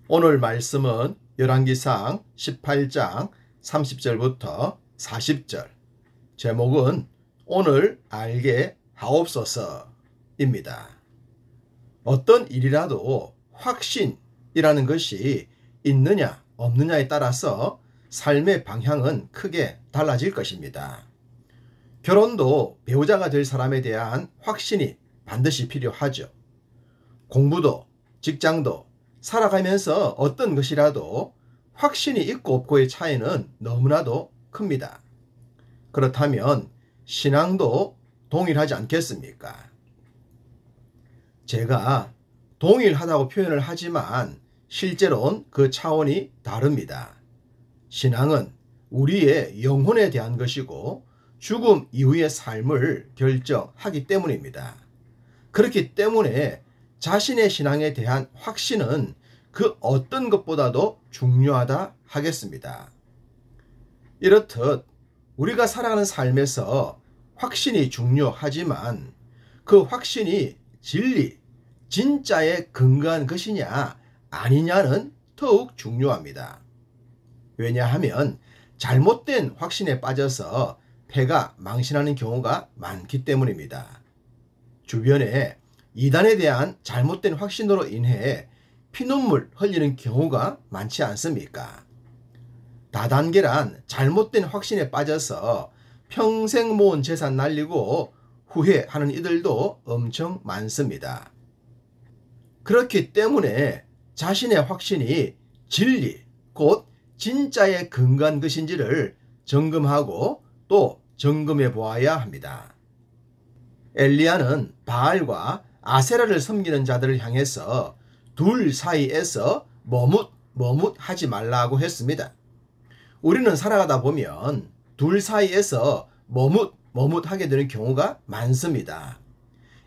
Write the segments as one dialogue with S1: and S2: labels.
S1: 오늘 말씀은 열왕기상 18장 30절부터 40절, 제목은 오늘 알게 하옵소서입니다. 어떤 일이라도 확신이라는 것이 있느냐 없느냐에 따라서 삶의 방향은 크게 달라질 것입니다. 결혼도 배우자가 될 사람에 대한 확신이 반드시 필요하죠. 공부도 직장도 살아가면서 어떤 것이라도 확신이 있고 없고의 차이는 너무나도 큽니다. 그렇다면 신앙도 동일하지 않겠습니까? 제가 동일하다고 표현을 하지만 실제로는 그 차원이 다릅니다. 신앙은 우리의 영혼에 대한 것이고 죽음 이후의 삶을 결정하기 때문입니다. 그렇기 때문에 자신의 신앙에 대한 확신은 그 어떤 것보다도 중요하다 하겠습니다. 이렇듯 우리가 살아가는 삶에서 확신이 중요하지만 그 확신이 진리, 진짜에 근거한 것이냐 아니냐는 더욱 중요합니다. 왜냐하면 잘못된 확신에 빠져서 패가 망신하는 경우가 많기 때문입니다. 주변에 이단에 대한 잘못된 확신으로 인해 피눈물 흘리는 경우가 많지 않습니까? 다단계란 잘못된 확신에 빠져서 평생 모은 재산 날리고 후회하는 이들도 엄청 많습니다. 그렇기 때문에 자신의 확신이 진리, 곧 진짜에 근거한 것인지를 점검하고 또 점검해 보아야 합니다. 엘리야는 바알과 아세라를 섬기는 자들을 향해서 둘 사이에서 머뭇하지 말라고 했습니다. 우리는 살아가다 보면 둘 사이에서 머뭇하게 되는 경우가 많습니다.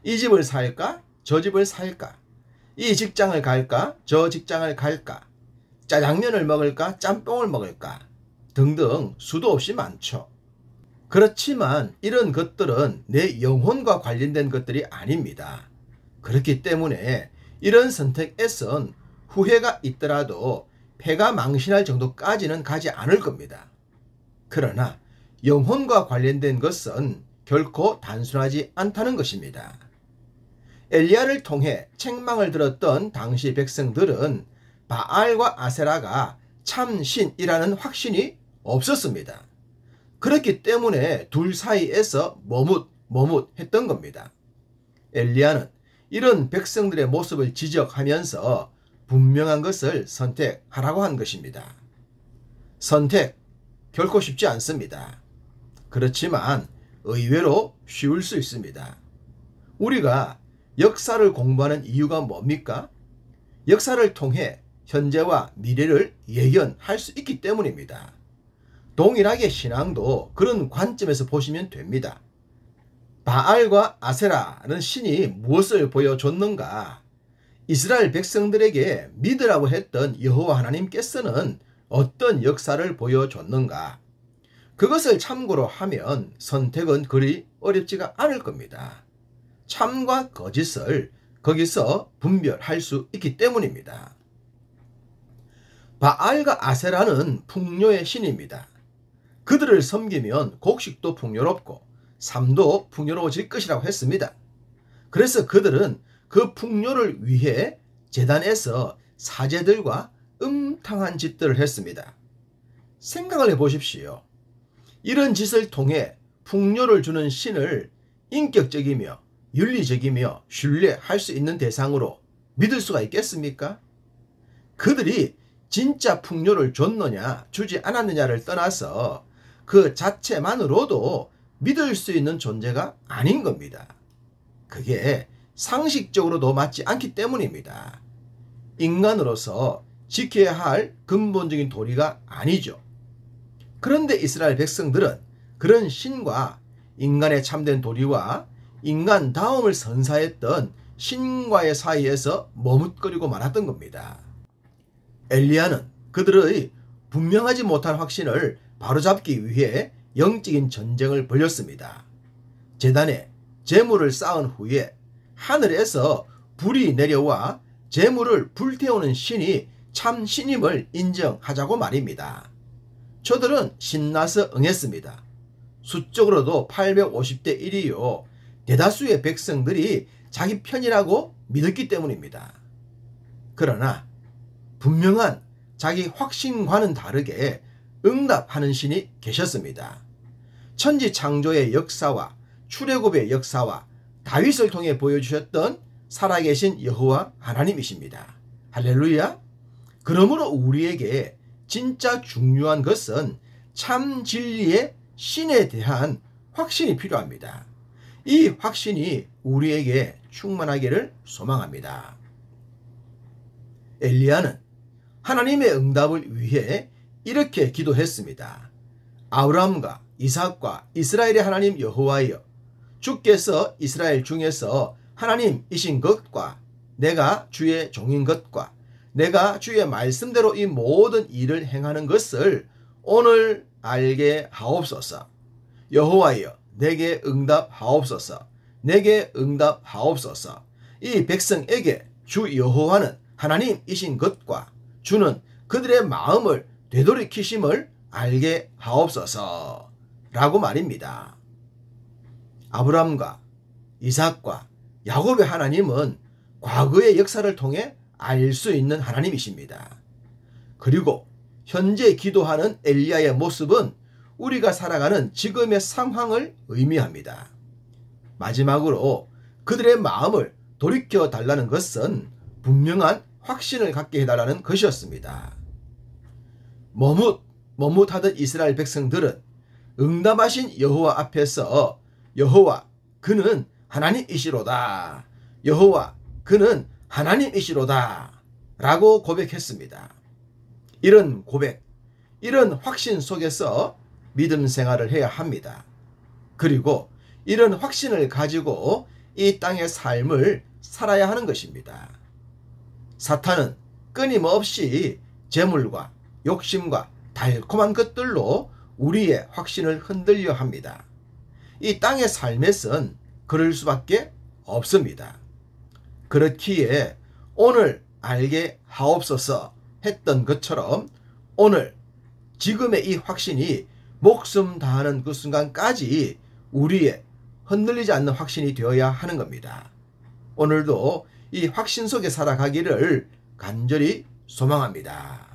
S1: 이 집을 살까? 저 집을 살까? 이 직장을 갈까? 저 직장을 갈까? 짜장면을 먹을까? 짬뽕을 먹을까? 등등 수도 없이 많죠. 그렇지만 이런 것들은 내 영혼과 관련된 것들이 아닙니다. 그렇기 때문에 이런 선택에선 후회가 있더라도 패가 망신할 정도까지는 가지 않을 겁니다. 그러나 영혼과 관련된 것은 결코 단순하지 않다는 것입니다. 엘리야를 통해 책망을 들었던 당시 백성들은 바알과 아세라가 참신이라는 확신이 없었습니다. 그렇기 때문에 둘 사이에서 머뭇했던 겁니다. 엘리야는 이런 백성들의 모습을 지적하면서 분명한 것을 선택하라고 한 것입니다. 선택 결코 쉽지 않습니다. 그렇지만 의외로 쉬울 수 있습니다. 우리가 역사를 공부하는 이유가 뭡니까? 역사를 통해 현재와 미래를 예견할 수 있기 때문입니다. 동일하게 신앙도 그런 관점에서 보시면 됩니다. 바알과 아세라는 신이 무엇을 보여줬는가? 이스라엘 백성들에게 믿으라고 했던 여호와 하나님께서는 어떤 역사를 보여줬는가? 그것을 참고로 하면 선택은 그리 어렵지가 않을 겁니다. 참과 거짓을 거기서 분별할 수 있기 때문입니다. 바알과 아세라는 풍요의 신입니다. 그들을 섬기면 곡식도 풍요롭고 삶도 풍요로워질 것이라고 했습니다. 그래서 그들은 그 풍요를 위해 제단에서 사제들과 음탕한 짓들을 했습니다. 생각을 해보십시오. 이런 짓을 통해 풍요를 주는 신을 인격적이며 윤리적이며 신뢰할 수 있는 대상으로 믿을 수가 있겠습니까? 그들이 진짜 풍요를 줬느냐 주지 않았느냐를 떠나서 그 자체만으로도 믿을 수 있는 존재가 아닌 겁니다. 그게 상식적으로도 맞지 않기 때문입니다. 인간으로서 지켜야 할 근본적인 도리가 아니죠. 그런데 이스라엘 백성들은 그런 신과 인간의 참된 도리와 인간다움을 선사했던 신과의 사이에서 머뭇거리고 말았던 겁니다. 엘리야는 그들의 분명하지 못한 확신을 바로잡기 위해 영적인 전쟁을 벌였습니다. 제단에 제물을 쌓은 후에 하늘에서 불이 내려와 제물을 불태우는 신이 참 신임을 인정하자고 말입니다. 저들은 신나서 응했습니다. 수적으로도 850대 1이요. 대다수의 백성들이 자기 편이라고 믿었기 때문입니다. 그러나 분명한 자기 확신과는 다르게 응답하는 신이 계셨습니다. 천지창조의 역사와 출애굽의 역사와 다윗을 통해 보여주셨던 살아계신 여호와 하나님이십니다. 할렐루야. 그러므로 우리에게 진짜 중요한 것은 참 진리의 신에 대한 확신이 필요합니다. 이 확신이 우리에게 충만하기를 소망합니다. 엘리야는 하나님의 응답을 위해 이렇게 기도했습니다. 아브라함과 이삭과 이스라엘의 하나님 여호와여, 주께서 이스라엘 중에서 하나님이신 것과 내가 주의 종인 것과 내가 주의 말씀대로 이 모든 일을 행하는 것을 오늘 알게 하옵소서. 여호와여, 내게 응답하옵소서. 내게 응답하옵소서. 이 백성에게 주 여호와는 하나님이신 것과 주는 그들의 마음을 되돌이키심을 알게 하옵소서 라고 말입니다. 아브라함과 이삭과 야곱의 하나님은 과거의 역사를 통해 알 수 있는 하나님이십니다. 그리고 현재 기도하는 엘리야의 모습은 우리가 살아가는 지금의 상황을 의미합니다. 마지막으로 그들의 마음을 돌이켜 달라는 것은 분명한 확신을 갖게 해달라는 것이었습니다. 머뭇하던 이스라엘 백성들은 응답하신 여호와 앞에서 여호와 그는 하나님이시로다. 여호와 그는 하나님이시로다 라고 고백했습니다. 이런 고백, 이런 확신 속에서 믿음 생활을 해야 합니다. 그리고 이런 확신을 가지고 이 땅의 삶을 살아야 하는 것입니다. 사탄은 끊임없이 재물과 욕심과 달콤한 것들로 우리의 확신을 흔들려 합니다. 이 땅의 삶에선 그럴 수밖에 없습니다. 그렇기에 오늘 알게 하옵소서 했던 것처럼 오늘 지금의 이 확신이 목숨 다하는 그 순간까지 우리의 흔들리지 않는 확신이 되어야 하는 겁니다. 오늘도 이 확신 속에 살아가기를 간절히 소망합니다.